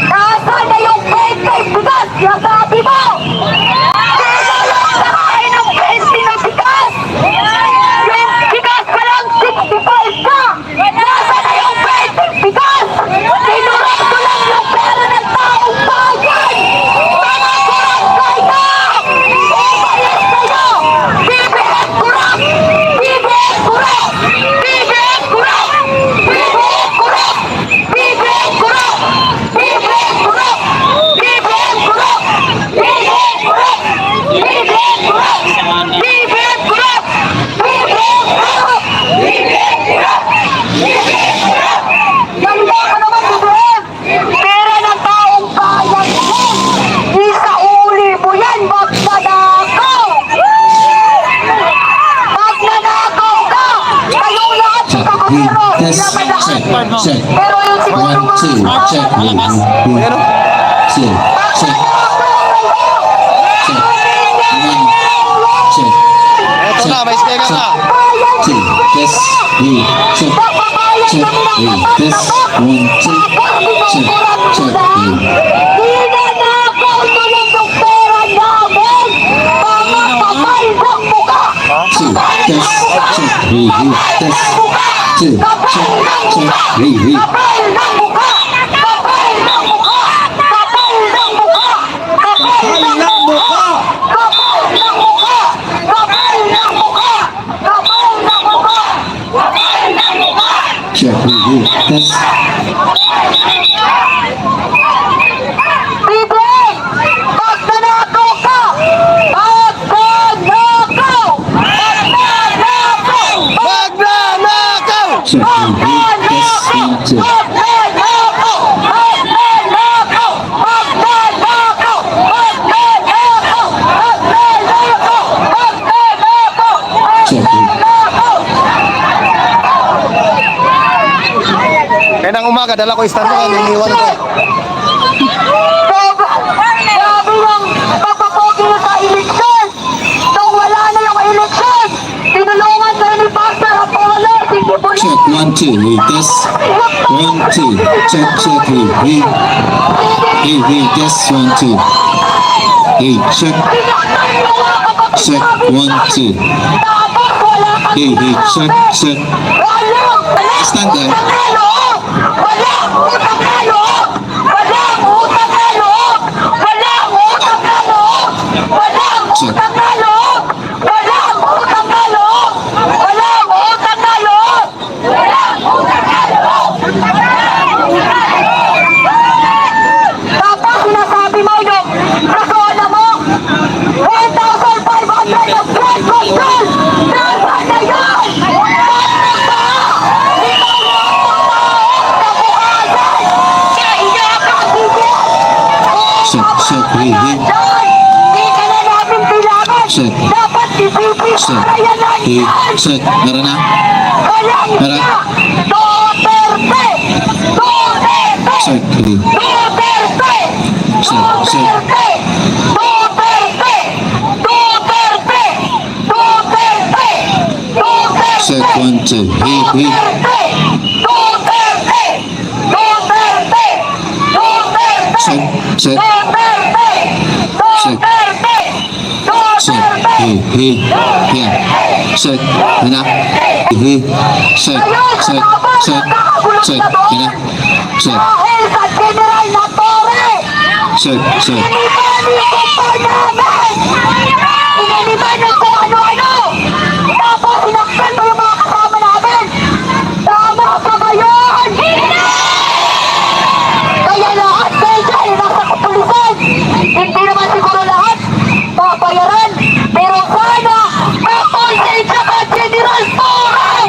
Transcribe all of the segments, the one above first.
Nasaan na yung 20 bigas? Yasabi mo! Sino yung nakain ng 20 na bigas? Yung bigas pa lang 65 ka! Nasaan na yung 20 bigas? Sinurado lang yung pera ng taong bayan! Mga kurangkay na! Umayos kayo! BBM kurang! BBM kurang! BBM kurang! BBM kurang! BBM kurang! BBM kurang! BBM kurang! BBM kurang! BBM kurang! BBM kurang! BBM kurang! BBM kurang! BBM kurang! Ganda ka naman, BBM! Pera ng taong bayan yan! Isauli mo yan, magnanakaw! Magnanakaw ka! Kayong lahat sa gobierno, pinapadahan! Check. Pero yung siguro 1, 2, check. 2, check. Check. Check. Eto na, may sticker na. 2, yes. 3, check. Check. 3, yes. 1, 2, check. Check. 3. Pinanakaw mo lang yung pera namin! Mga kapal ng mukha! 2, yes. Check. 3, yes. 2, check. Check. 3, Kapal ng mukha! Kapal ng mukha! Kapal ng mukha! Kapal ng mukha! Kapal ng mukha! Kapal ng mukha! Kapal ng mukha! Kapal ng mukha! check. 3, yes. BBM! Magnanakaw ka! Magnanakaw! Magnanakaw! Magnanakaw! Check. 3, yes. 1, 2. Magnanakaw! Magnanakaw! Magnanakaw! Magnanakaw! Magnanakaw! Magnanakaw! Check. Kaya nang umaga, dala ko stand ko, niniwan ko. Grabe yung pagpapogi nyo sa eleksyon. Nung wala na yung eleksyon, tinulungan kayo ni Pastor Apollo. Sige po Check. 1, 2. Yes. 1, 2. Check. Check. 3, yes. 1, 2. Check. Check. 1, 2. Tapos wala ka Check. Check. Stand there. Walang utang na loob! Walang utang na loob! Walang utang na loob! Walang utang na loob! Walang utang na loob! Walang utang na loob! Walang utang na loob! Tapos sinasabi mo yung kasona mo 1,500 of blood control! Nasaan na yun? Check. Check. 3, Di ka na namin kailangan. Check. Dapat isipin Check. para yan lang yan. Check. Meron na? Walang Meron. siya. Duterte! Duterte! Check. 3. Duterte! Duterte! Duterte! Duterte! Duterte! Duterte! Check. 1, 2. Duterte! Duterte! Duterte! Duterte! Check. Check. Duterte! Duterte! Check. Duterte! Yan. Check. Yan na. Check. Check. Check. Check. Yan na. Check. Dahil sa General na Torre! Check. Check. Inaniban ko pa namin! Inaniban ko ano-ano! Tapos sinaktan mo yung mga kasama namin! Tama pa ba yun? Kaya lahat kayo dyan nasa kapulisan! Hindi naman siguro lahat papayaran! Pero sana makonsensya ka, General Torre!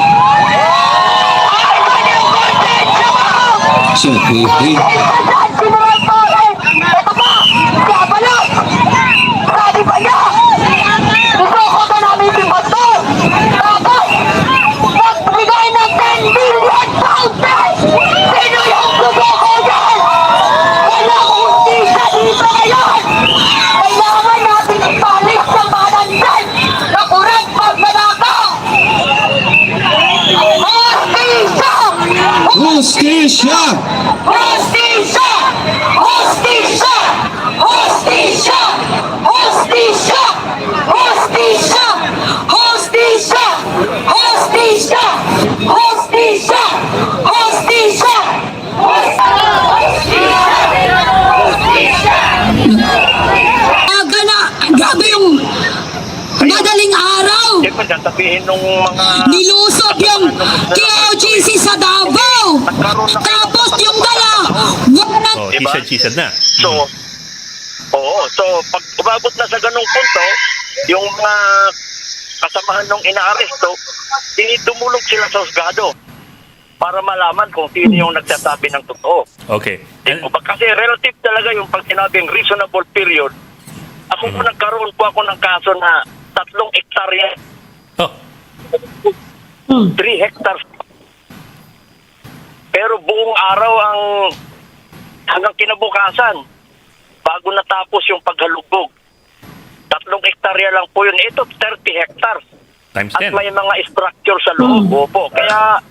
Ay, kanyang konsensya mo! Check. General Torre! Ito pa! Si Abalak! Sabi pa niya! Gusto ko ba namin si Pastor? Tapos, nagbigay ng 10 billion pounds! Sino yung sumuko yan? Walang hustisya dito ngayon! Kailangan natin ipalis sa banan dyan na kurang pagnanakaw! Hostisya! Hostisya! Hostisya! Hostisya! Hostisya! Hostisya! Hostisya! Hostisya! Hostisya! Hostisya! Grabe yung madaling araw. Siyempre, sasabihin nung mga... Nilusog yung KOGC sa Davao. Tapos yung dala. Oh, he said, she said na. So, oo. So, pag umabot na sa ganung punto, yung mga kasamahan nung inaaresto, dumulog sila sa husgado para malaman kung sino yung nagsasabi ng totoo. Okay. And, Kasi relative talaga yung pag sinabing reasonable period. Ako po nagkaroon po ako ng kaso na 3 hektarya, oh, 3 hectares. Pero buong araw ang hanggang kinabukasan bago natapos yung paghalubog. 3 hektarya lang po yun. Ito 30 hectares. times At 10. may mga structure sa loob. Opo. Kaya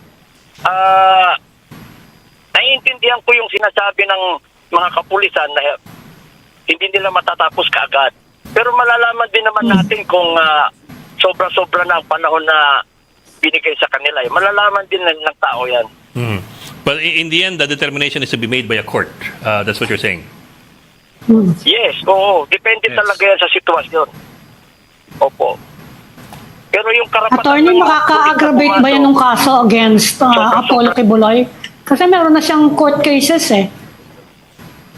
naiintindihan ko yung sinasabi ng mga kapulisan na hindi nila matatapos kaagad. Pero malalaman din naman natin kung sobra-sobra na ang panahon na binigay sa kanila. Malalaman din ng tao yan. Hmm. But in the end, the determination is to be made by a court. That's what you're saying. Yes, oo. Depende talaga yan sa sitwasyon. Opo. Pero yung karapatan... Attorney, makaka-aggravate ba yan ng kaso against Apollo Kibuloy? Kasi meron na siyang court cases eh.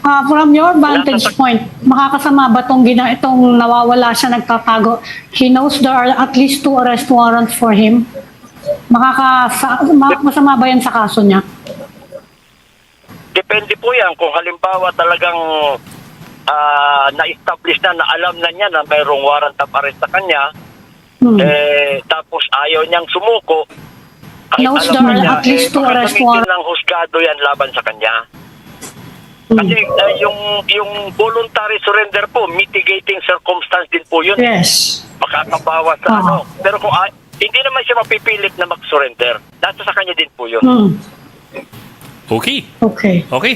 From your vantage point, makakasama ba itong nawawala siya, nagtatago? He knows there are at least 2 arrest warrants for him. Masama ba yan sa kaso niya? Depende po yan kung halimbawa talagang na-establish na alam na niya na mayroong warrant of arrest sa kanya, tapos ayaw niyang sumuko, kahit Knows alam there na niya, are at least 2 arrest makagamitin warrants. ng husgado yan laban sa kanya. Kasi yung voluntary surrender po, mitigating circumstance din po yun. Yes. Makakabawas sa ano. Pero kung hindi naman siya mapipilit na mag-surrender, nasa sa kanya din po yun. Okay. Okay. Okay.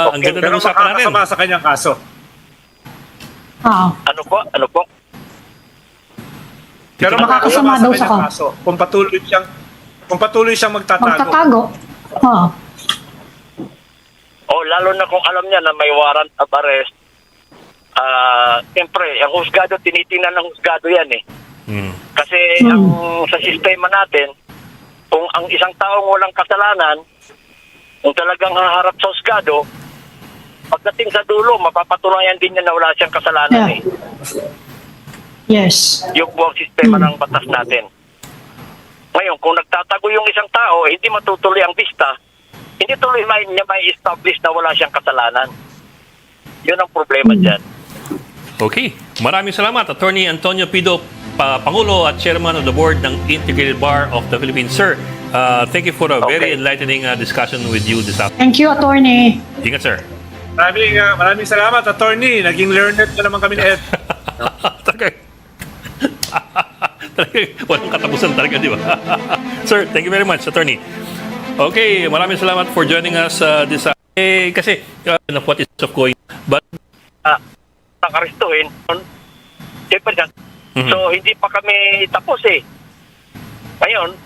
Ang ganda Pero ng usapan natin. makakasama sa kanyang kaso. Ano po? Ano po? Pero Makakasama daw sa kanyang kaso. Kung patuloy siyang magtatago. Magtatago. Lalo na kung alam niya na may warrant of arrest, siyempre, ang husgado, tinitingnan ng husgado yan eh. Kasi ang sa sistema natin, kung ang isang taong walang kasalanan, kung talagang haharap sa husgado, pagdating sa dulo, mapapatunayan din niya na wala siyang kasalanan Yeah. eh. Yes. Yung buong sistema ng batas natin. Ngayon, kung nagtatago yung isang tao, hindi matutuloy ang vista, hindi tuloy niya may establish na wala siyang kasalanan. Yun ang problema dyan. Okay. Maraming salamat, Attorney Antonio Pido, Pangulo at Chairman of the Board ng Integrated Bar of the Philippines. Sir, thank you for a very enlightening discussion with you this afternoon. Thank you, Attorney. Ingat, sir. Maraming salamat, attorney. Naging learned na naman kami ni Ed. Talaga. Walang katapusan talaga, di ba? Sir, thank you very much, Attorney. Okay, maraming salamat for joining us this kasi what is of going but Nakaristuhin. Siyempre, so hindi pa kami tapos eh. Ngayon,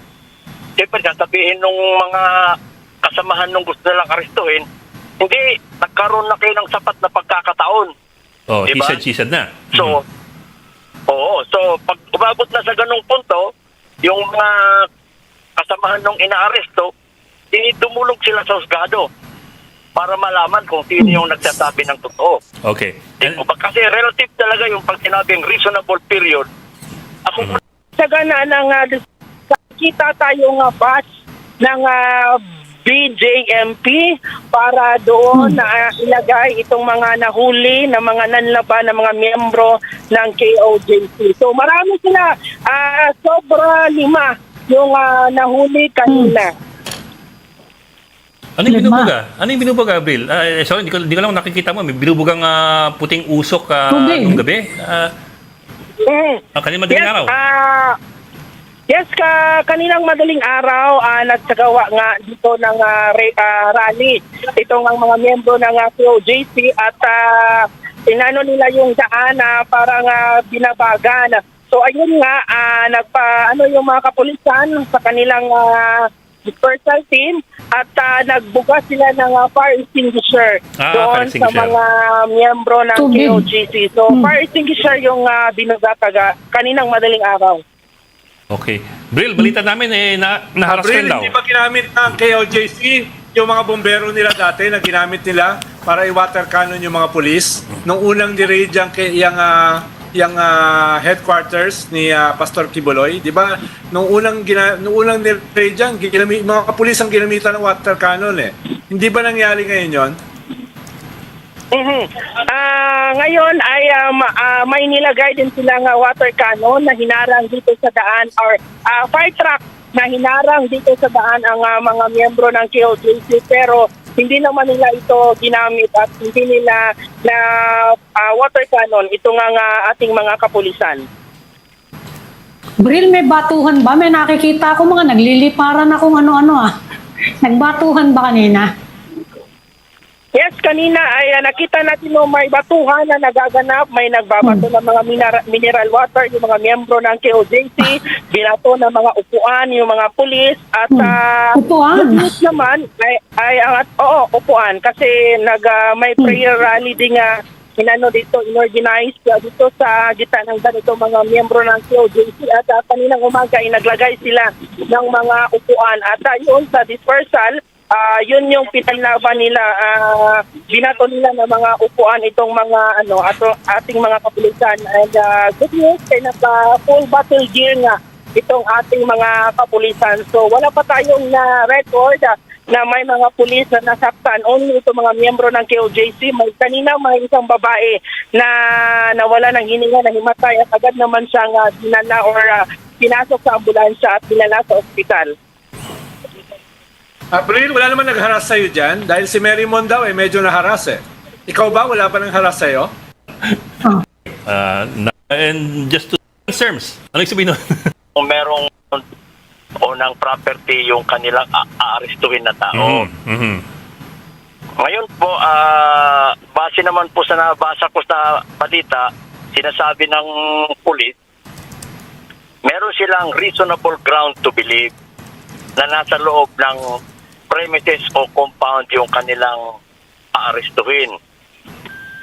siyempre, sasabihin nung mga kasamahan nung gusto nilang aristuhin, hindi, nagkaroon na kayo ng sapat na pagkakataon. oh, Diba? he said, she said na. So, so pag umabot na sa ganung punto, yung mga kasamahan nung inaaresto, dumulog sila sa husgado para malaman kung sino yung nagsasabi ng totoo. Okay. And, Kasi relative talaga yung pag sinabing reasonable period. Ako Sa gana ng kita tayong batch ng BJMP para doon na ilagay itong mga nahuli na mga nanlaban na mga miyembro ng KOJC. So marami sila, sobra 5 yung nahuli kanina. ano yung binubuga? Ano yung binubuga, Abril? Sorry, hindi ko lang nakikita mo. May binubugang puting usok nung gabi. Kanina madaling araw. Yes, kanilang madaling araw nagsagawa nga dito ng rally. Itong ang mga miyembro ng POJC at inano nila yung daan na parang binabagan. So ayun nga, yung mga kapulisan sa kanilang dispersal team at nagbuga sila ng fire extinguisher doon fire extinguisher. sa mga miyembro ng Tubig. KOJC. So fire extinguisher yung binugataga kaninang madaling araw. Okay. Bril, balita namin naharas Abril, daw. hindi ba ginamit ng KOJC yung mga bombero nila dati na ginamit nila para i-water cannon yung mga pulis? Nung unang ni-raid yung headquarters ni Pastor Kibuloy, di ba? Nung unang ni-raid yan, mga pulis ang ginamitan ng water cannon eh. Hindi ba nangyari ngayon yon? Ngayon ay may nilagay din silang water cannon na hinarang dito sa daan or fire truck na hinarang dito sa daan ang mga miyembro ng KOJC pero hindi naman nila ito ginamit at hindi nila na water cannon itong ating mga kapulisan. Bril, may batuhan ba? May nakikita ko mga nagliliparan na kung ano-ano Nagbatuhan ba kanina? Yes, kanina ay nakita natin may batuhan na nagaganap, may nagbabato ng mga mineral water, yung mga miyembro ng KOJC, binato ng mga upuan, yung mga pulis, at Upuan? yung pulis naman upuan, kasi may prayer rally din inorganize dito sa gitna ng ganito mga miyembro ng KOJC at kaninang umaga ay naglagay sila ng mga upuan at yun sa dispersal. Yun yung pinaglaban nila, binato nila ng mga upuan itong mga ating mga kapulisan. And good news, naka-full battle gear nga itong ating mga kapulisan. So wala pa tayong record na may mga pulis na nasaktan. Only itong mga miyembro ng KOJC. Kanina may isang babae na nawala ng hininga, na himatay at agad naman siyang dinala or pinasok sa ambulansya at dinala sa ospital. Abril, wala naman nag-harass sa'yo dyan dahil si Mary Mon daw medyo na-harass eh. Ikaw ba, wala pa nang-harass sa'yo? And just to terms, ano yung sabihin nun? Kung merong unang property yung kanilang aarestuhin na tao. Ngayon po, base naman po sa nabasa ko sa balita, sinasabi ng pulis, meron silang reasonable ground to believe na nasa loob ng premises o compound yung kanilang aarestuhin.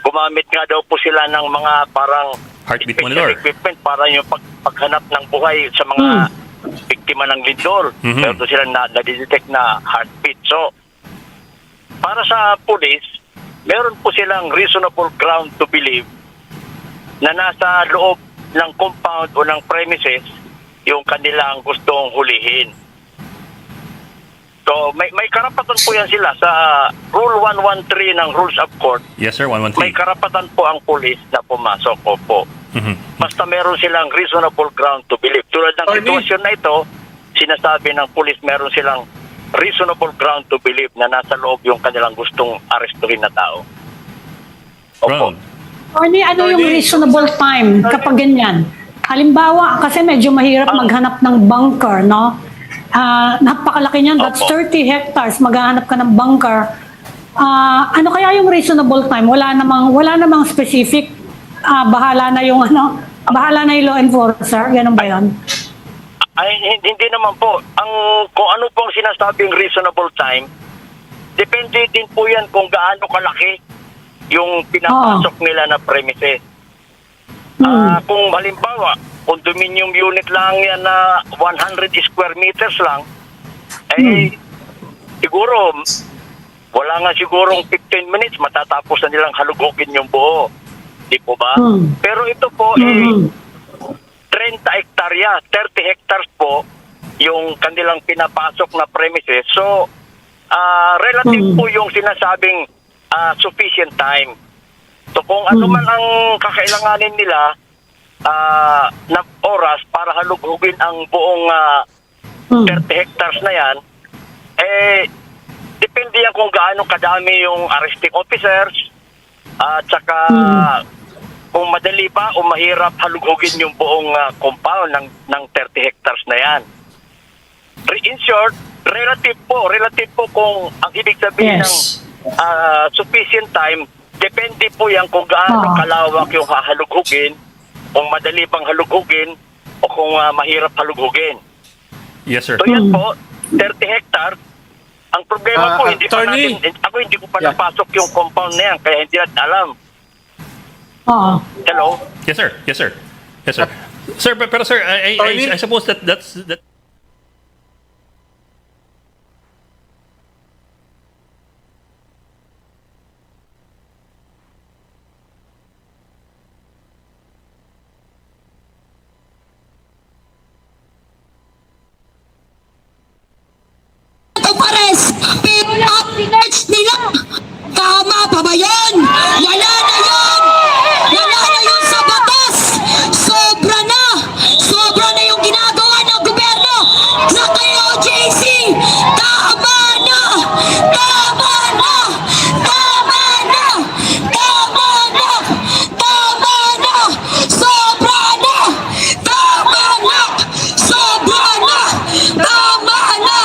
Gumamit nga daw po sila ng mga parang Heartbeat special monitor. equipment para yung paghanap ng buhay sa mga biktima ng lindol. Meron doon sila na-detect na heartbeat. So, para sa police, meron po silang reasonable ground to believe na nasa loob ng compound o ng premises yung kanilang gustong hulihin. So, may karapatan po yan sila sa Rule 113 ng Rules of Court. Yes, sir, 113. May karapatan po ang police na pumasok. Opo. Basta meron silang reasonable ground to believe. Tulad ng sitwasyon na ito, sinasabi ng police meron silang reasonable ground to believe na nasa loob yung kanilang gustong arestuhin na tao. Opo. Ronald. Ano yung reasonable time kapag ganyan? Halimbawa, kasi medyo mahirap maghanap ng bunker, no? Napakalaki niyan, that's 30 hectares, maghahanap ka ng bunker. Ano kaya yung reasonable time? Wala namang specific, bahala na yung law enforcer, ganun ba yun? Ay, hindi naman po. Kung ano pong sinasabing reasonable time, depende din po yan kung gaano kalaki yung pinapasok nila na premises. Kung halimbawa, condominium unit lang yan na 100 square meters lang, siguro, wala nga sigurong 15 minutes, matatapos na nilang halugugin yung buo. Di po ba? Pero ito po, 30 hektarya, 30 hectares po, yung kanilang pinapasok na premises. So, relative po yung sinasabing sufficient time. So kung ano man ang kakailanganin nila na oras para halugugin ang buong 30 hectares na yan, depende yan kung gaano kadami yung arresting officers at saka kung madali ba o mahirap halughugin yung buong compound ng 30 hectares na yan. In short, relative po kung ang ibig sabihin Yes. ng sufficient time, depende po yan kung gaano kalawak yung halughugin, kung madali bang halughugin o kung mahirap halughugin. Yes, sir. So yan po, 30 hectares. Ang problema po, hindi Attorney. hindi ko pa Yeah. napasok yung compound na yan, kaya hindi natin alam. Oo. Hello? Yes, sir. Yes, sir. Yes, sir. Sir, pero sir, I suppose that's Pares, pero at nila. Tama pa ba yun? Wala na yun! Wala na yun sa batas! Sobra na! Sobra na yung ginagawa ng gobyerno sa KOJC! Tama na! Tama na! Tama na! Tama na! Tama na! Sobra na! Tama na! Sobra na! Tama na!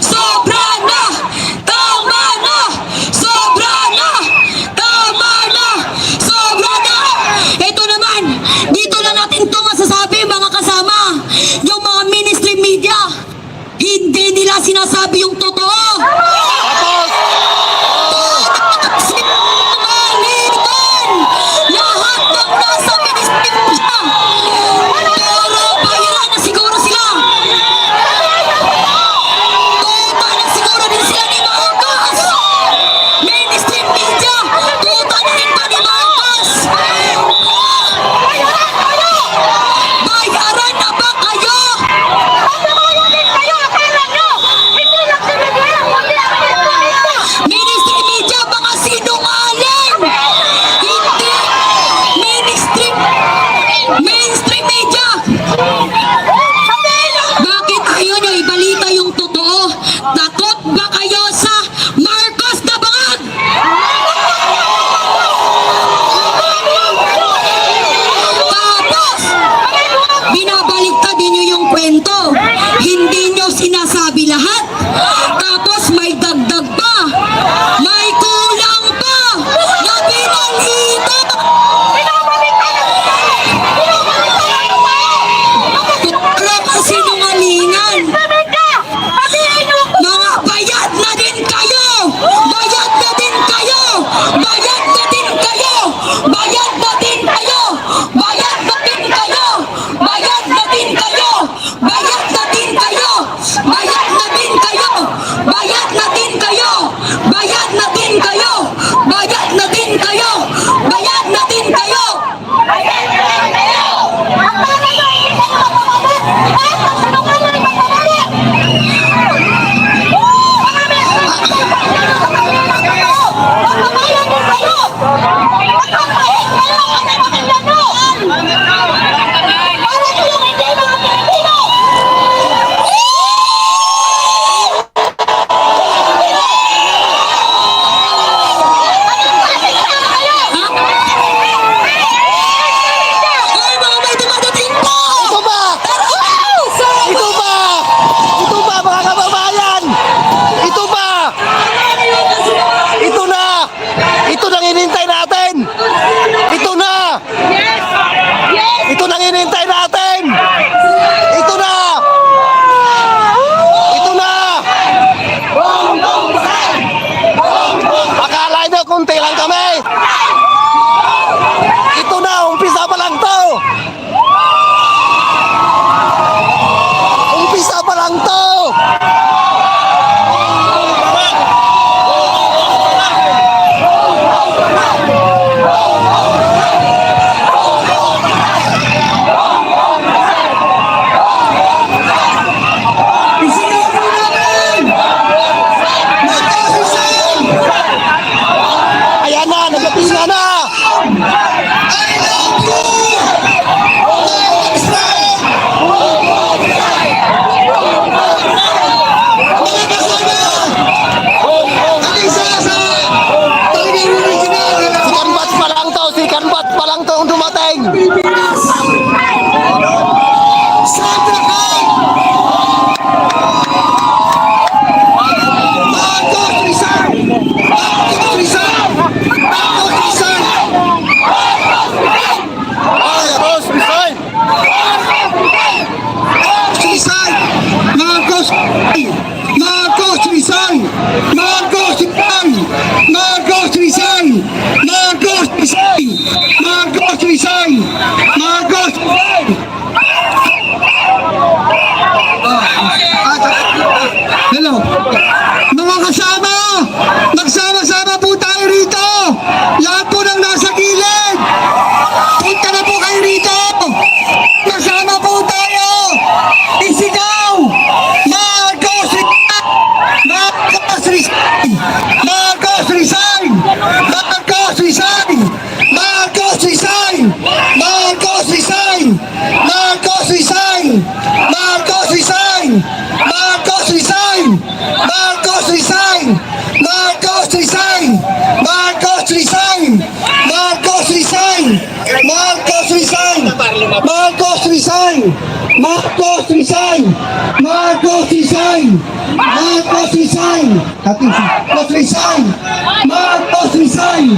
Sobra na! Tama na! Sobra na! Tama na! Sobra na! Ito naman, dito na natin ito masasabi mga kasama. Yung mga mainstream media, hindi nila sinasabi yung totoo. Sinungalingan! Lahat ng nasa mainstream media, puro bayaran na siguro sila. Tuta na siguro din sila ni Marcos. Mainstream media, tuta na rin ba ni Marcos? Bayaran na ba kayo? Ministry media, mga sinungaling! Hindi! Mainstream media! Bakit ayaw nyo ibalita yung totoo? Takot ba kayo sa Marcos na bangag? Tapos, binabaliktad ninyo yung kwento. Hindi nyo sinasabi lahat. Tapos may dagdag pa. May kulang pa na binalita. Tukla ka sinungalingan. Mga bayad na din kayo! Bayad na din kayo! Bayad na din kayo! Bayad na din kayo! Bayad na din kayo! Bayad na din kayo! Bayad na din kayo! Bayad na din kayo! Marcos resign! Marcos resign! Marcos resign! Marcos resign! Marcos resign! Marcos resign!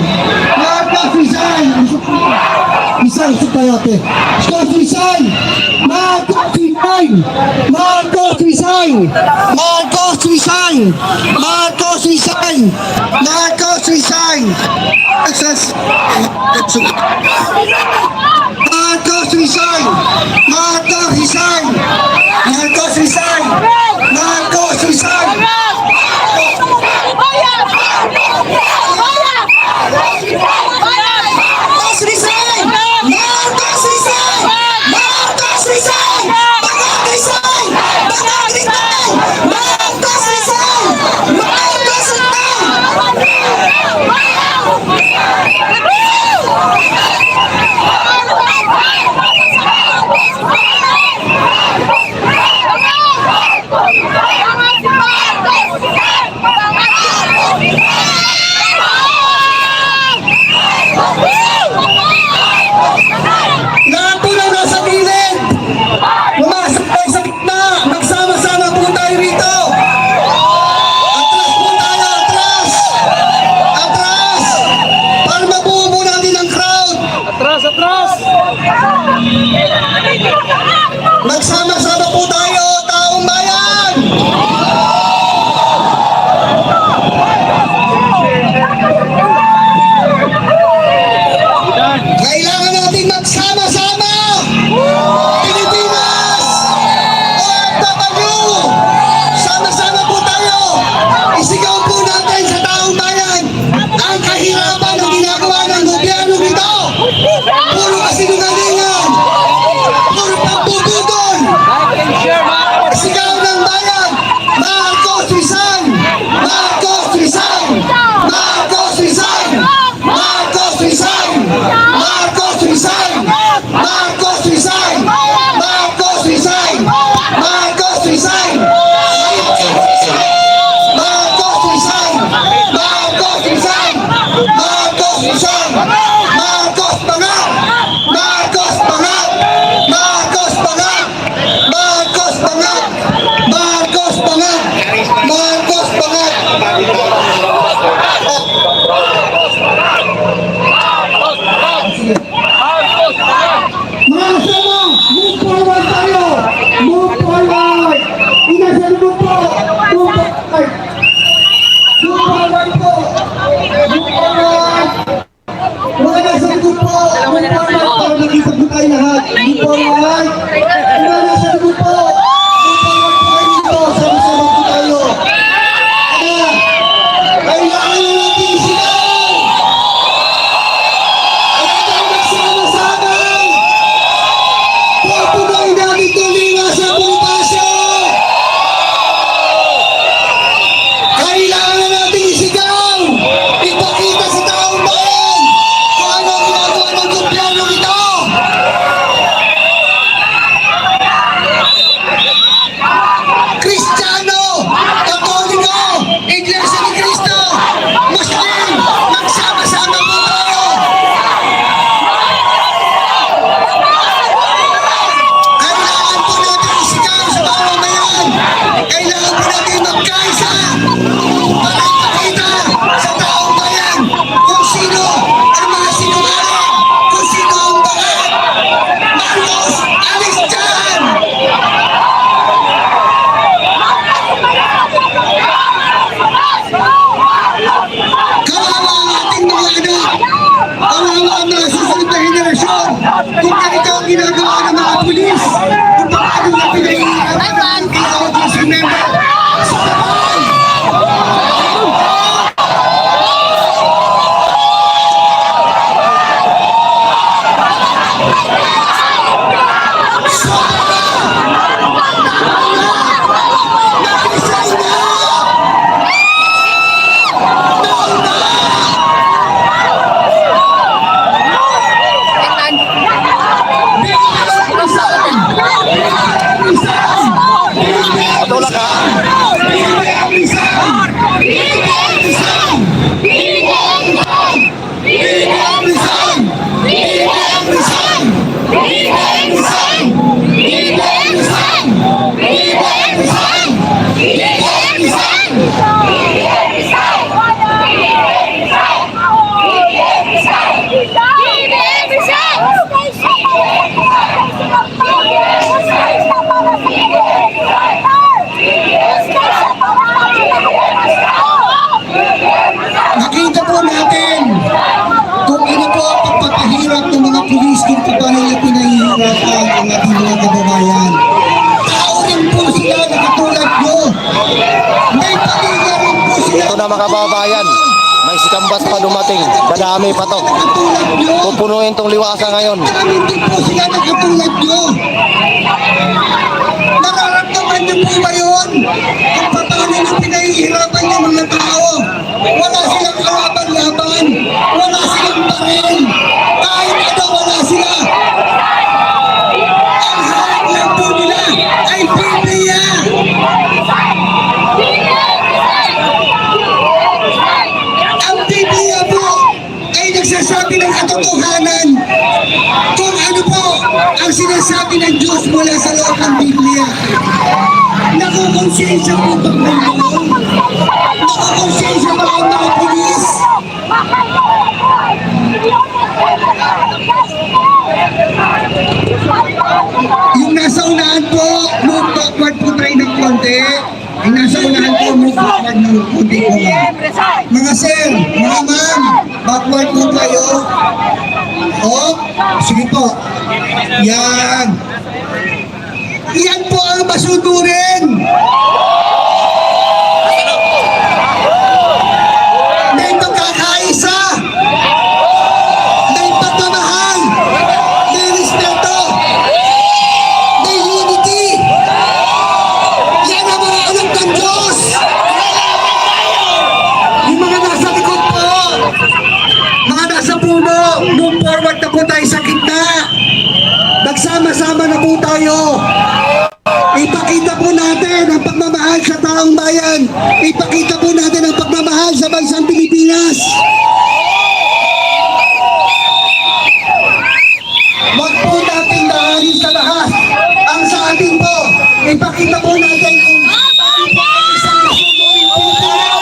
Marcos resign! Resign, supayate. Marcos resign! Marcos resign! Marcos resign! Marcos resign! Marcos resign! Marcos resign! Marcos resign! Marcos resign! Marcos resign! Marcos resign! Marcos resign! Marcos resign! Marcos resign! Marcos resign! Marcos resign! Marcos resign! Marcos Lahat po na nasa gilid! Pumasok tayo sa gitna! Magsama-sama po tayo rito! Atras po tayo! Atras! Atras! Para mabuo po natin ang crowd! Atras, atras! Magsama-sama po tayo, taong bayan! Kailangan natin magsama-sama! Pilipinas! OFW! Sama-sama po tayo! Isigaw po natin sa taong bayan ang kahirapan na ginagawa ng gobyerno nito! Puro kasinungalingan! Puro pagpuputol! Isigaw ng bayan! Marcos resign! Marcos resign! Marcos resign! Marcos resign! Marcos resign! Marcos resign! Marcos resign! Marcos resign! Marcos resign! Marcos resign! Marcos resign! Marcos pangat! Marcos pangat! Marcos pangat! Marcos pangat! Marcos pangat! Marcos pangat! Mga kasama, move forward tayo! Move forward! Inasan mo po! Move forward! Move forward po! Move forward! Mga nasa likod po! Move forward para nakita po tayo lahat! Move forward! Mga nasa likod po! Move forward po kayo dito! Sama-sama po tayo! Kaya, kailangan na natin isigaw! At tayo magsama-sama! Pupunuin natin tulinga sa Bonifacio! Kailangan natin isigaw! Ipakita sa taong bayan kung ano ang ginagawa ng gobyerno ito! Kristiyano, Katoliko, Iglesia ni Cristo, Muslim, magsama-sama po tayo! Kailangan po natin isigaw sa bawang bayan. Kailangan po natin magkaisa para ipakita sa taong bayan kung sino ang mga sinungaling, kung sino ang bangat. Marcos, alis dyan! Kawawa ang ating mga anak! Kawawa ang mga susunod na henerasyon! Kung ganito ang ginagawa ng mga pulis! Kung paano na pinahihirap ang mga KOJC member sa bahay! Nag-resign na! No na! Patulak ka! Resign! mga kababayan, may sikambas pa dumating. Dadami pa to. Katulad nyo. Pupunuin tong liwasa ngayon. Maraming din po sila na katulad nyo. Nararamdaman niyo po ba yun? Kung paano nyo pinahihirapan yung mga tao. Wala silang kalaban-laban. Wala silang baril. Kahit ano, wala sila. Ang harap lang po nila ay Biblia. Ang Biblia po ay nagsasabi ng katotohanan kung ano po ang sinasabi ng Diyos mula sa loob ng Biblia. Nakukonsensya po ba kayo? Nakukonsensya ba ang mga pulis? Yung nasa unahan po, move backward po tayo ng konti. Yung nasa unahan po, move backward ng konti po. Mga sir, mga ma'am, backward po tayo. O, sige po. Yan. Yan po ang masunurin. May pagkakaisa. May pagmamahal. May respeto. May unity. Yan ang mga anak ng Diyos. Yung mga nasa likod po, mga nasa puno, move forward na po tayo sa gitna. Nagsama-sama na po tayo. Ipakita po natin ang pagmamahal sa taong bayan. Ipakita po natin ang pagmamahal sa bansang Pilipinas. Huwag po natin daanin sa lahat. Ang sa atin po, ipakita po natin kung tayo po ay isang masunuring Pilipino.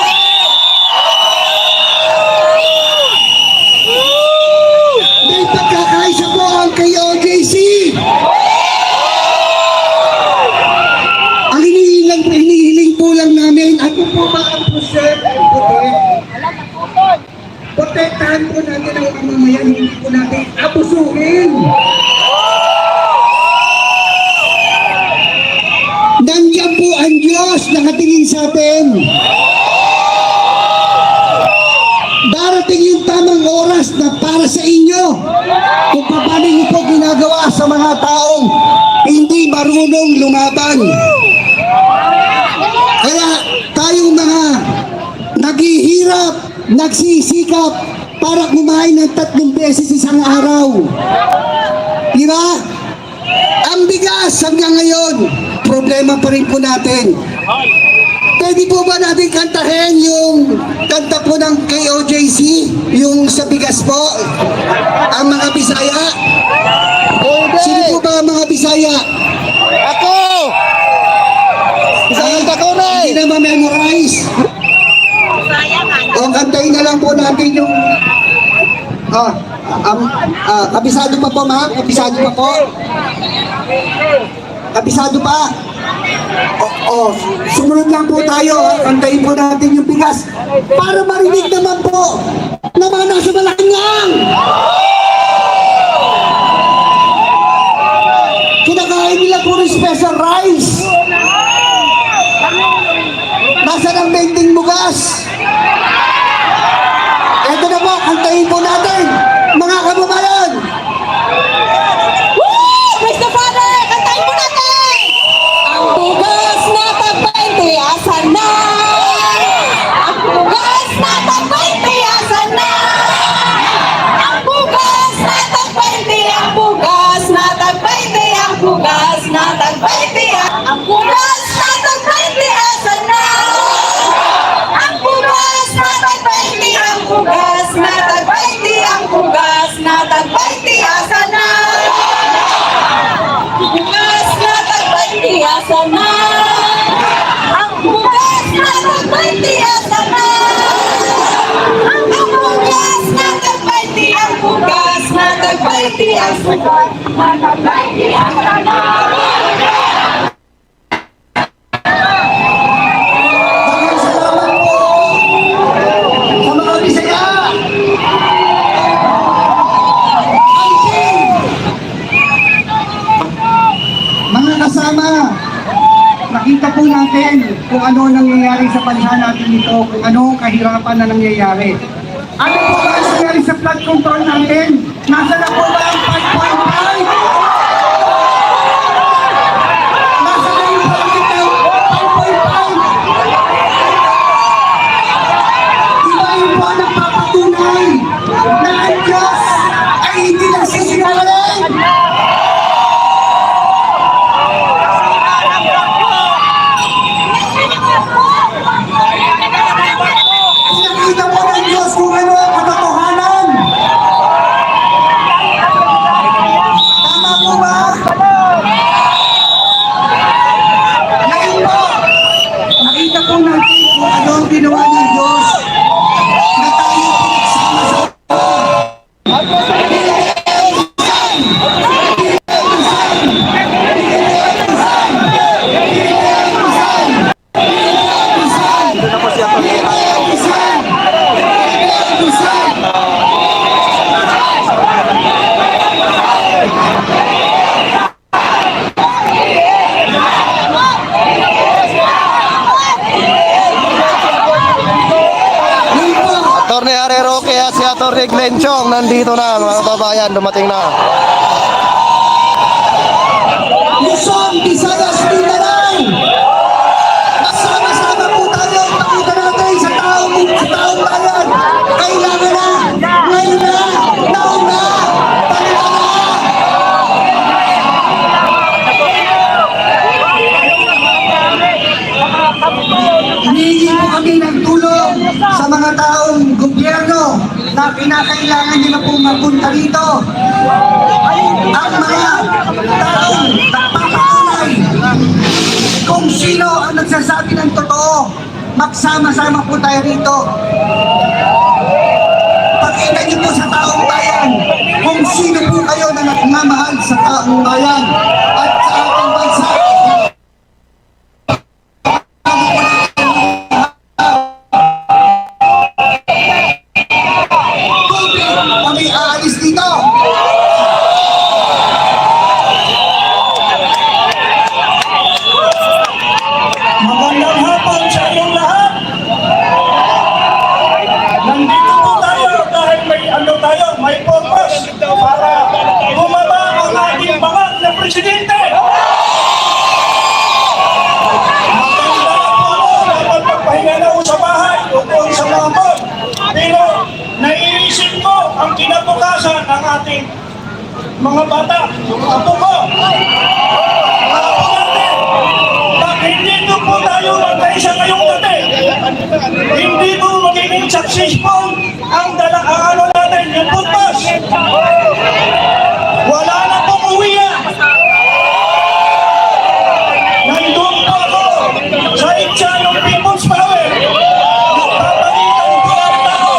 May pagkakaisa po ang KOJC. Ang hinihiling po lang namin, ano po ba ang protect? Protektahan po natin ang mamamayan, hindi po natin abusuhin. Nandiyan po ang Diyos nakatingin sa atin. Darating yung tamang oras na para sa inyo kung paano niyo po ginagawa sa mga taong hindi marunong lumaban. Kaya tayong mga naghihirap, nagsisikap para kumain ng 3 beses isang araw. Di ba? Ang bigas hanggang ngayon, problema pa rin po natin. Pwede po ba natin kantahin yung kanta po ng KOJC, yung sa bigas po, ang mga Bisaya? Sino po ba ang mga Bisaya? Ako! Isang ako na Hindi na ma-memorize. O kantahin na lang po natin yung... kabisado pa po, ma'am? Kabisado pa po? Kabisado pa? Sumunod lang po tayo. Kantahin po natin yung bigas para marinig naman po na mga nasa Malacanang. Kinakain nila po rin special rice. Nasaan ang bending bugas? Eto na po, kantahin po natin, mga kababayan. Praise the Father! Kantahin po natin! Ang bugas na tag-20, asan na? Ang bugas na tag-20, asan na? Ang bugas na tag-20, ang bugas na tag-20, ang bugas na tag-20, ang bugas na tag-20, asan na? Ang bugas na tag-20, ang bugas na tag-20, ang bugas na tag-20, asan na? Bugas na tag-20, asan na? Ang bugas na tag-20, asan na? Ang bugas na tag-20, ang bugas na tag-20, ang bugas na tag-20, asan na? Maraming salamat po sa mga Bisaya. Mga kasama, nakita po natin kung ano nangyayari sa bansa natin dito, kung ano kahirapan na nangyayari. Ano po ba ang nangyayari sa flood control natin? Nasa na po ba ang 5.5? Nasa na yung budget ng 5.5? Iba yung po ang nagpapatunay na ang Diyos ay hindi nagsisinungaling. Nakita po ng Diyos kung ano ang katotohanan. Tama po ba? Ngayon po, nakita po natin kung ano ang ginawa ng Diyos na tayo pinagsama-sama. Attorney Herrero kaya si Attorney Glenn Chong nandito na mga kababayan, dumating na. Luzon, Visayas, Mindanao. Sama-sama po tayo. Pakita natin sa taong bayan. Kailangan na. Ngayon na. Naon na. Panila na. Hinihingi po kami ng tulong sa mga taong gobyerno na kinakailangan nila po mapunta dito. Ang mga taong nagpapatunay kung sino ang nagsasabi ng totoo, magsama-sama po tayo rito. Pakita niyo po sa taong bayan kung sino po kayo na nagmamahal sa taong bayan at sa ating bansa. Kami aalis dito. Magandang hapon sa inyong lahat. Nandito po tayo dahil may purpose para bumaba ang ating bangag na presidente. Maganda na po dapat magpahinga na po sa bahay o doon sa mga mall. Pero naiisip ko ang kinabukasan ng ating mga bata, mga apo ko. Mga apo natin, bakit hindi po tayo magkaisa ngayong gabi? Hindi po magiging successful ang ano natin, yung purpose. Wala na pong uwian. Nandun po ako sa itsa ng People's Power. Nagpapalitan po ang tao.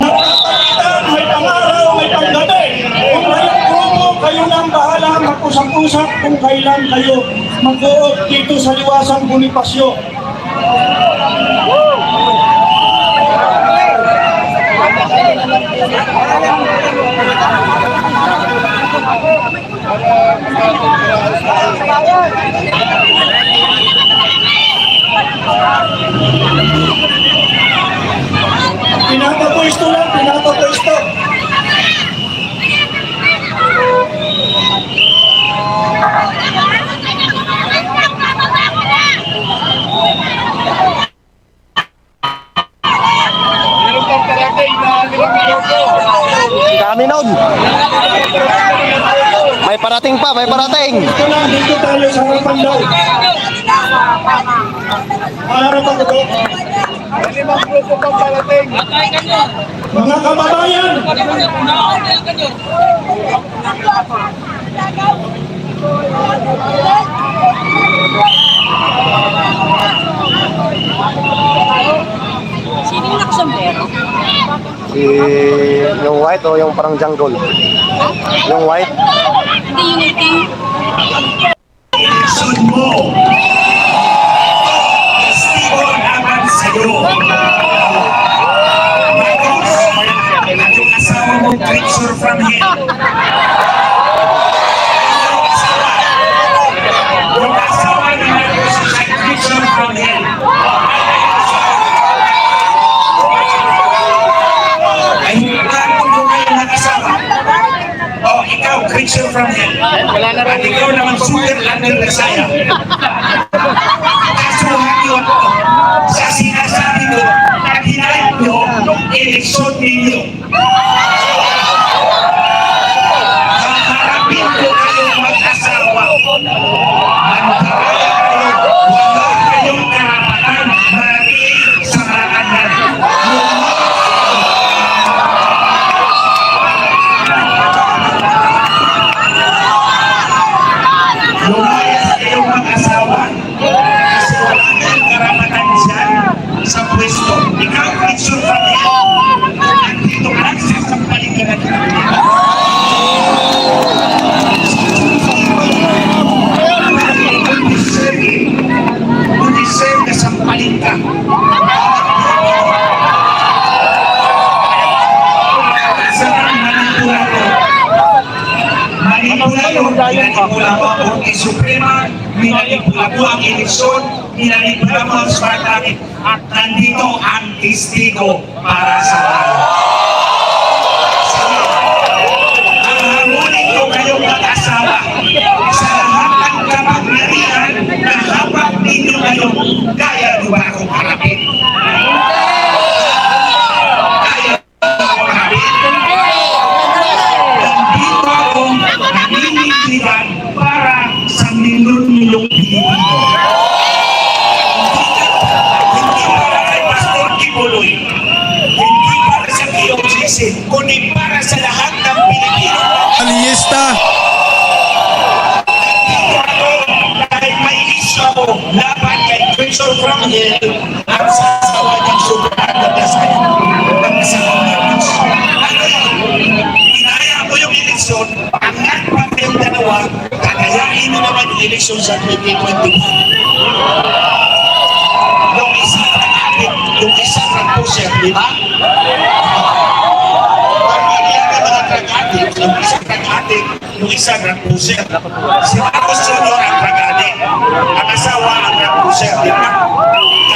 Nagpapalitan, may pangaraw, may panggabi. Kung kayong grupo, kayo nang bahala mag-usap-usap kung kailan kayo mag-uot dito sa Liwasang Bonifacio. Pinapapwesto lang, pinapapwesto. Dami nun. May parating pa, may parating. Ito lang, dito tayo sa harapan daw. Harapan ko daw. Mga kababayan, Sino yung nakasombrero? Yung white o yung parang jungle? Yung white? Hindi yung itim. Sugmo. Stephen Aman sa'yo. At yung asawa mo, picture from him. Yung asawa ni Marcos, picture eleksyon ninyo. Kaharapin ko kayong mag-asawa. Mantaraya kayo, wala kayong karapatan manatili sa Malacanang. Lumayas kayong mag-asawa kasi wala kayong karapatan dyan sa pwesto. Ikaw, picture pa niya. Nandito lang sa sampaling ka na. Deserve na sampaling ka. Sa manipula ko. Manipula yun. Minanipula mo ang Korte Suprema. Minanipula mo ang eleksyon. Minanipula mo ang smart target. At nandito ang testigo para sa bayan. Ang harmonin ko kayong mag-asawa sa lahat ng kapangyarihan na hawak ninyo ngayon. Kaya di ba akong harapin? Kaya akong harapin? Nandito akong naninindigan para sa milyon-milyong Pilipino. Hindi para kay Pastor Kibuloy. Hindi para sa KOJC, kundi para sa lahat ng Pilipino. Aliyesta! Dahil may isyo ako laban kay Treasure from Hell at sasawa ng sobrang nagdasal ng kasama ng ano yun? Inaya ko yung eleksyon, angat pa kayong dalawa, kagayain mo naman yung eleksyon sa 2021. Yung isang nag-adik, yung isang nag-pusher, di ba? Pag-iiyak ng mga nag-adik, yung isang nag-adik, yung isang nag-pusher. Si Marcos Jr. ang nag-adik, ang asawa ang nag-pusher, di ba?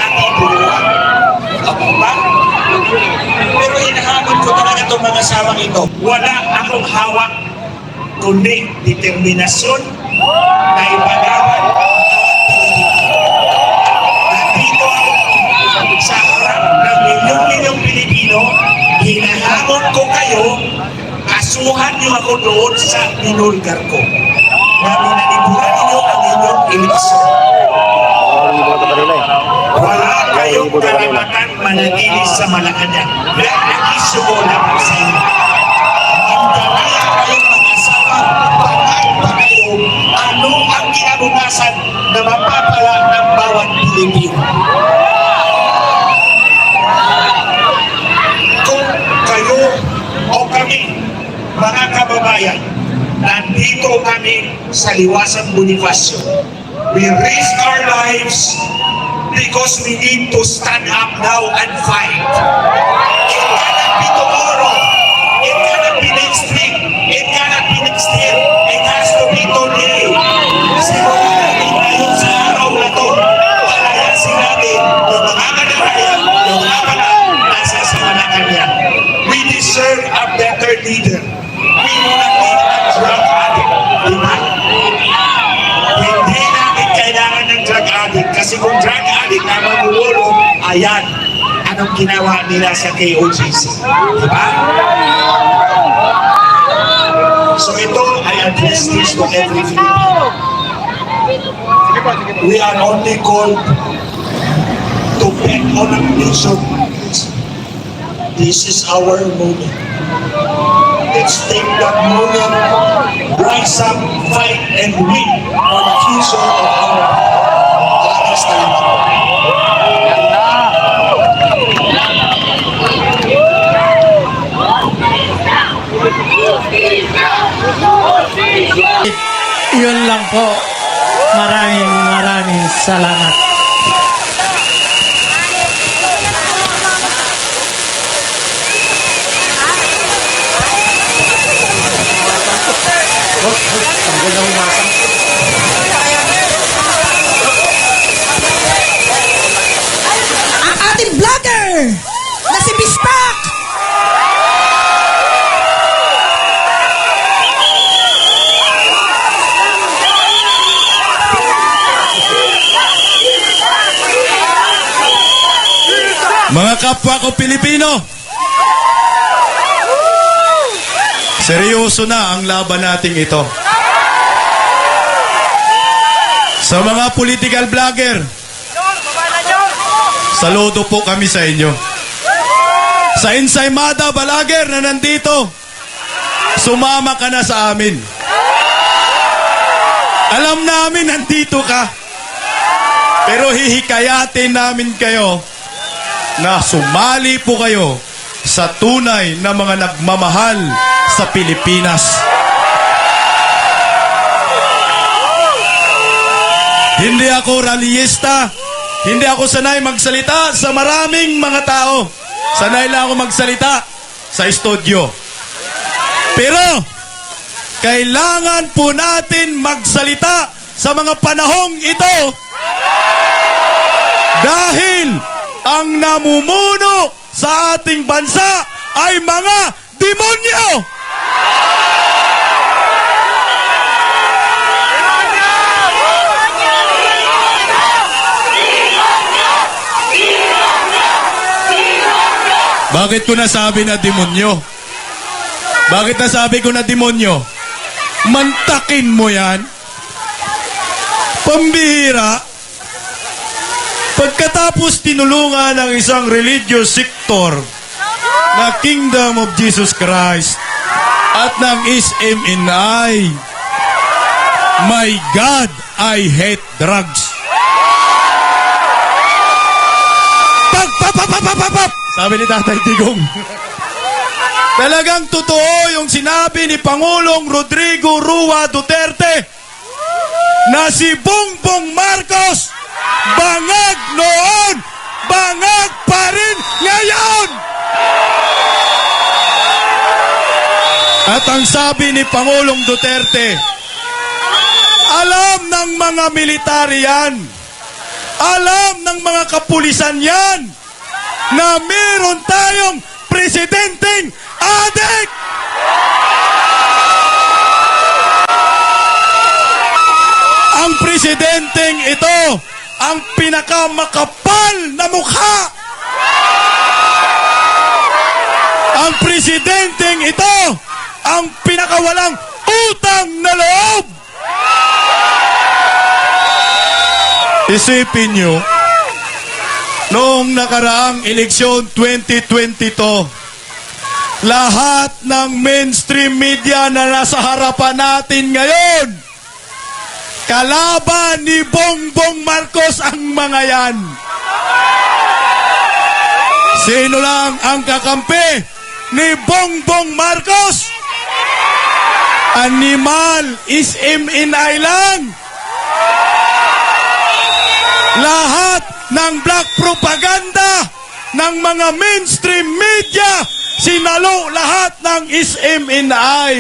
Kati duluwa. Ako ba? Pero hinahamon ko talaga itong mga asawang ito. Wala akong hawak, kundi determinasyon na ipagawan. Nandito ako sa harap ng milyong-milyong Pilipino, hinahamon ko kayo, kasuhan niyo ako doon sa minulgar ko. Na minanibulan ninyo ang inyong eleksyon. Wala kayong karapatan manatili sa Malacanang. Lahat ng isyo ko lamang sa inyo. Hintaya kayong mag-asawa, pagkat pa kayo, ano ang kinabukasan na mapapala ng bawat Pilipino. Kung kayo o kami, mga kababayan, nandito kami sa Liwasan Bonifacio. We risk our lives because we need to stand up now and fight. It cannot be tomorrow. It cannot be next week. It cannot be next year. It has to be today. Simula natin ngayon sa araw na to. Palayasin natin yung mga kanarayan, yung mga nasa sa Malacanang. We deserve a better leader. We want to be a drug addict. Diba? Hindi natin kailangan ng drug addict kasi kung drug addict ang magulo, ayan, anong ginawa nila sa KOJC. Diba? So ito, I address this to every Filipino. We are only called to bet on a nation. This is our moment. Let's take that moment, rise up, fight, and win for the future of our Lakas Talaga. Yun lang po. Maraming salamat. Ang ating vlogger na si Bispak. Mga kapwa ko Pilipino, seryoso na ang laban nating ito. Sa mga political vlogger, saludo po kami sa inyo. Sa Ensaymada vlogger na nandito, sumama ka na sa amin. Alam namin nandito ka, pero hihikayatin namin kayo na sumali po kayo sa tunay na mga nagmamahal sa Pilipinas. Hindi ako rallyista, hindi ako sanay magsalita sa maraming mga tao. Sanay lang ako magsalita sa estudyo. Pero, kailangan po natin magsalita sa mga panahong ito dahil ang namumuno sa ating bansa ay mga demonyo! Bakit ko nasabi na demonyo? Bakit nasabi ko na demonyo? Mantakin mo yan. Pambihira. Pagkatapos tinulungan ng isang religious sector na Kingdom of Jesus Christ at ng SMNI, my God, I hate drugs. Pap! Sabi ni Tatay Digong. Talagang totoo yung sinabi ni Pangulong Rodrigo Rua Duterte na si Bongbong Marcos bangag noon, bangag pa rin ngayon. At ang sabi ni Pangulong Duterte, alam ng mga military yan, alam ng mga kapulisan yan, na meron tayong presidenteng adik! Ang presidenteng ito, ang pinakamakapal na mukha! Ang presidenteng ito, ang pinakawalang utang na loob! Isipin nyo, noong nakaraang eleksyon 2022, lahat ng mainstream media na nasa harapan natin ngayon, kalaban ni Bongbong Marcos ang mga yan. Sino lang ang kakampi ni Bongbong Marcos? Animal is MNI lang. Lahat ng black propaganda ng mga mainstream media, sinalo lahat ng SMNI.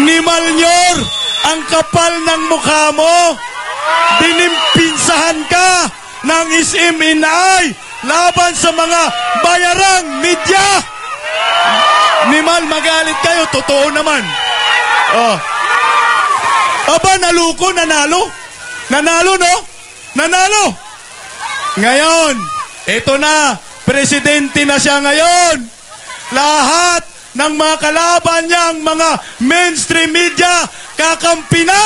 Ni Malnyor, ang kapal ng mukha mo, dinimpinsahan ka ng SMNI laban sa mga bayarang media. Ni Mal, magalit kayo, totoo naman. Oh. Aba, naluko, nanalo. Nanalo, no? Nanalo! Ngayon, ito na, presidente na siya ngayon. Lahat ng mga kalaban niyang mga mainstream media, kakampi na!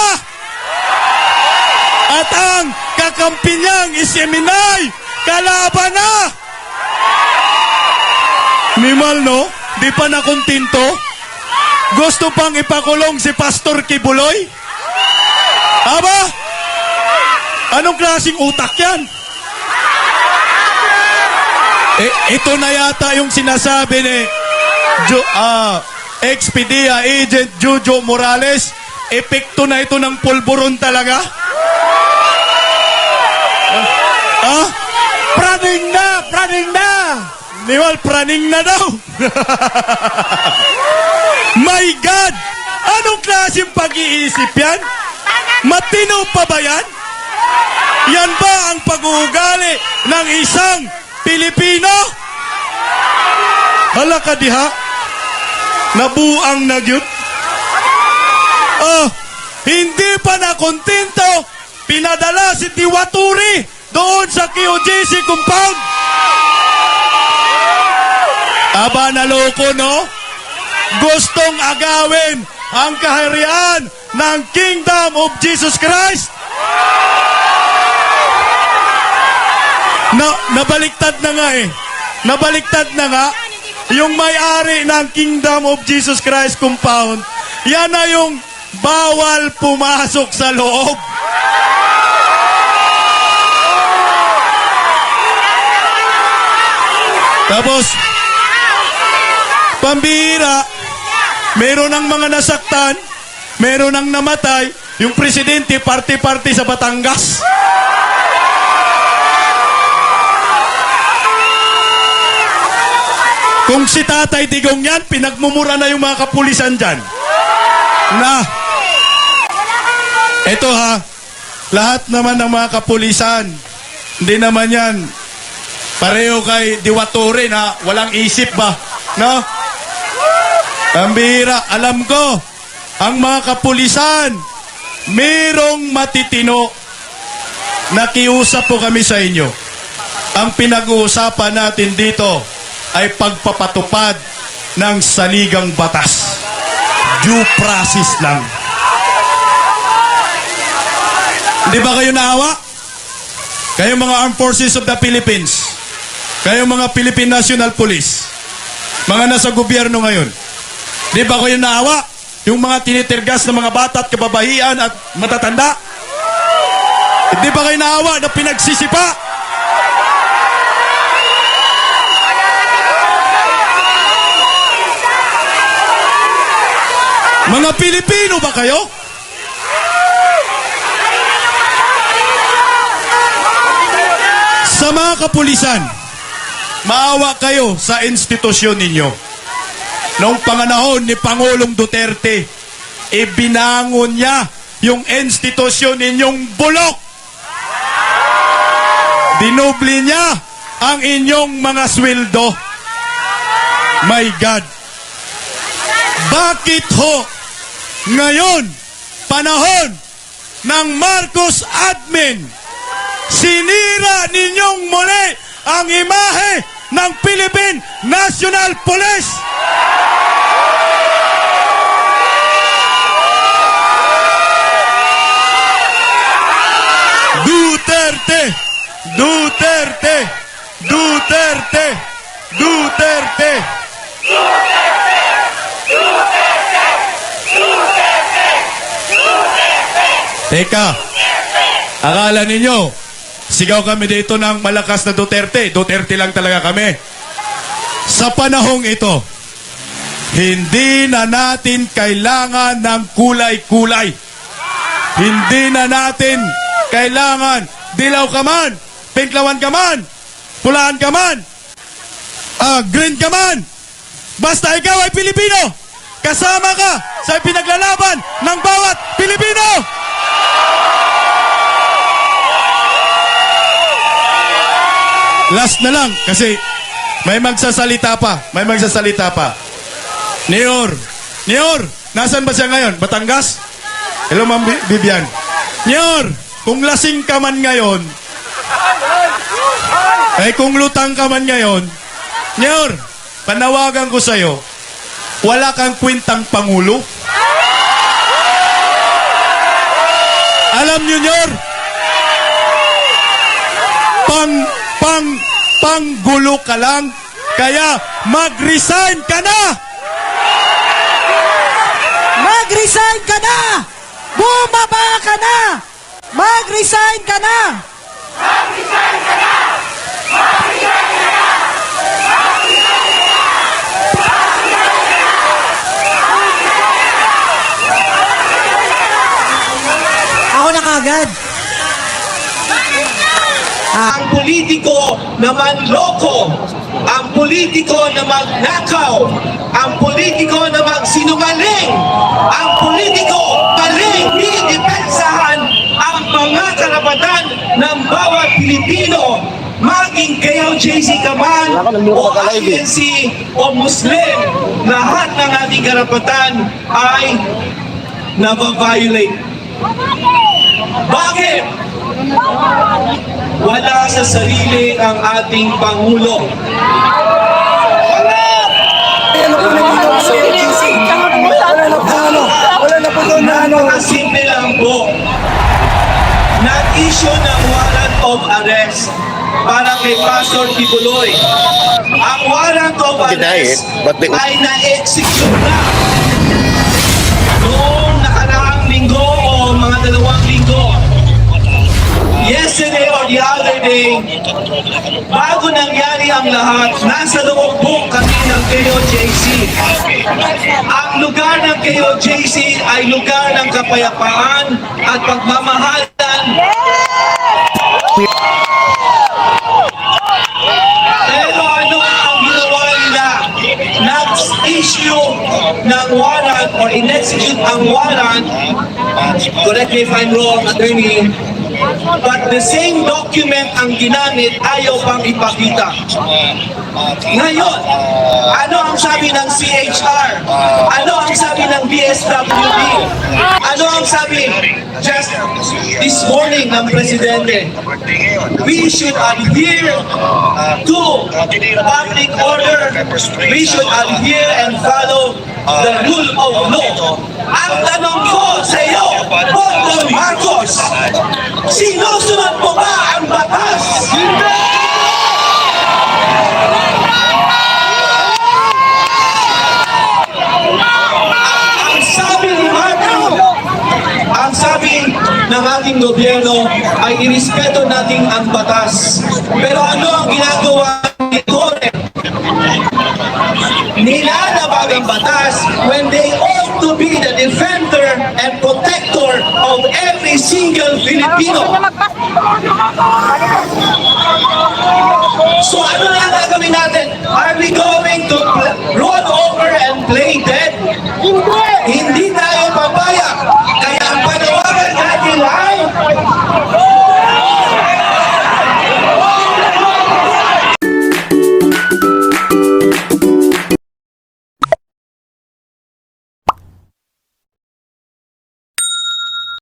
At ang kakampi niyang SMNI, kalaban na! Mimal, no? Di pa nakuntinto? Gusto pang ipakulong si Pastor Kibuloy? Aba? Anong klaseng utak yan? Ito na yata yung sinasabi ni Expedia Agent Jojo Morales. Epekto na ito ng pulburon talaga. Praning na! Praning na! Niwal, praning na daw. My God! Anong klaseng pag-iisip yan? Matino pa ba yan? Yan ba ang pag-uugali ng isang Pilipino? Hala ka diha? Nabuang na gyud. Hindi pa nakontento, pinadala si Tiwaturi doon sa QJC compound. Aba, naloko, no? gustong agawin ang kaharian ng Kingdom of Jesus Christ? Nabaliktad na nga eh. Nabaliktad na nga. Yung may-ari ng Kingdom of Jesus Christ compound, yan na yung bawal pumasok sa loob. Tapos, pambihira, meron ng mga nasaktan, meron ng namatay, yung presidente party-party sa Batangas. Kung si Tatay Digong yan, pinagmumura na yung mga kapulisan dyan. Na, eto ha, lahat naman ng mga kapulisan, hindi naman yan pareho kay Diwatore na walang isip ba? No? Ang bihira, alam ko, ang mga kapulisan, merong matitino. Nakiusap po kami sa inyo. Ang pinag-uusapan natin dito ay pagpapatupad ng saligang batas. Due process lang. Hindi ba kayo naawa? Kayo mga Armed Forces of the Philippines, kayo mga Philippine National Police, mga nasa gobyerno ngayon, di ba kayo naawa? Yung mga tinitirgas ng mga bata at kababahian at matatanda? Di ba kayo naawa na pinagsisipa? Mga Pilipino ba kayo? Sa mga kapulisan, maawa kayo sa institusyon ninyo. Noong panganahon ni Pangulong Duterte, ibinangon niya yung institusyon ninyong bulok. Dinubli niya ang inyong mga sweldo. My God! Bakit ho ngayon, panahon ng Marcos admin, sinira ninyong muli ang imahe ng Philippine National Police? Duterte! Duterte! Duterte! Duterte! Teka, akala ninyo, sigaw kami dito ng malakas na Duterte. Duterte lang talaga kami. Sa panahong ito, hindi na natin kailangan ng kulay-kulay. Hindi na natin kailangan dilaw ka man, pinklawan ka man, pulaan ka man, green ka man. Basta ikaw ay Pilipino. Kasama ka sa pinaglalaban ng bawat Pilipino. Last na lang kasi may magsasalita pa. May magsasalita pa. Nior, nasan ba siya ngayon? Batangas? Hello, Ma'am Vivian. Nior, kung lasing ka man ngayon, kung lutang ka man ngayon, Nior, panawagan ko sa'yo, wala kang kwentang Pangulo. Alam nyo, Nior, panggulo ka lang, kaya mag-resign ka na! Mag-resign ka na! Bumaba ka na! Mag-resign ka na! Mag-resign ka na! Mag-resign ka na! Ako na kagad. Ang politiko na manloko, ang politiko na magnakaw, ang politiko na magsinungaling, ang politiko maling dinidepensahan ang mga karapatan ng bawat Pilipino, maging KOJC ka man o INC o Muslim, lahat ng ating karapatan ay nababiolate. Bakit? Wala sa sarili ang ating Pangulo. Wala! Napakasimple lang po. Nag-issue ng warrant of arrest para kay Pastor Kibuloy. Ang warrant of arrest ay na-execute na noong nakaraang linggo o mga 2 linggo. Yesterday or the other day, bago nangyari ang lahat, nasa loob po kami ng KOJC. Ang lugar ng KOJC ay lugar ng kapayapaan at pagmamahalan. Pero ano ang ginawa nila? Nag-issue ng warrant or in-execute ang warrant. Correct me if I'm wrong, attorney. But the same document ang ginamit, ayaw pang ipakita. Ngayon, ano ang sabi ng CHR? Ano ang sabi ng DSWD? Ano ang sabi just this morning ng Presidente? We should adhere to public order. We should adhere and follow the rule of law. Ang tanong ko sa iyo, Bongbong Marcos, sinusunod mo ba ang batas? Ang sabi ni Martin, ang sabi ng ating gobyerno ay irespeto natin ang batas. Pero ano ang ginagawa ni Corre? Nilalabag ang batas when they ought to be the defender and protector of every single Filipino. So ano na gagawin natin? Are we going to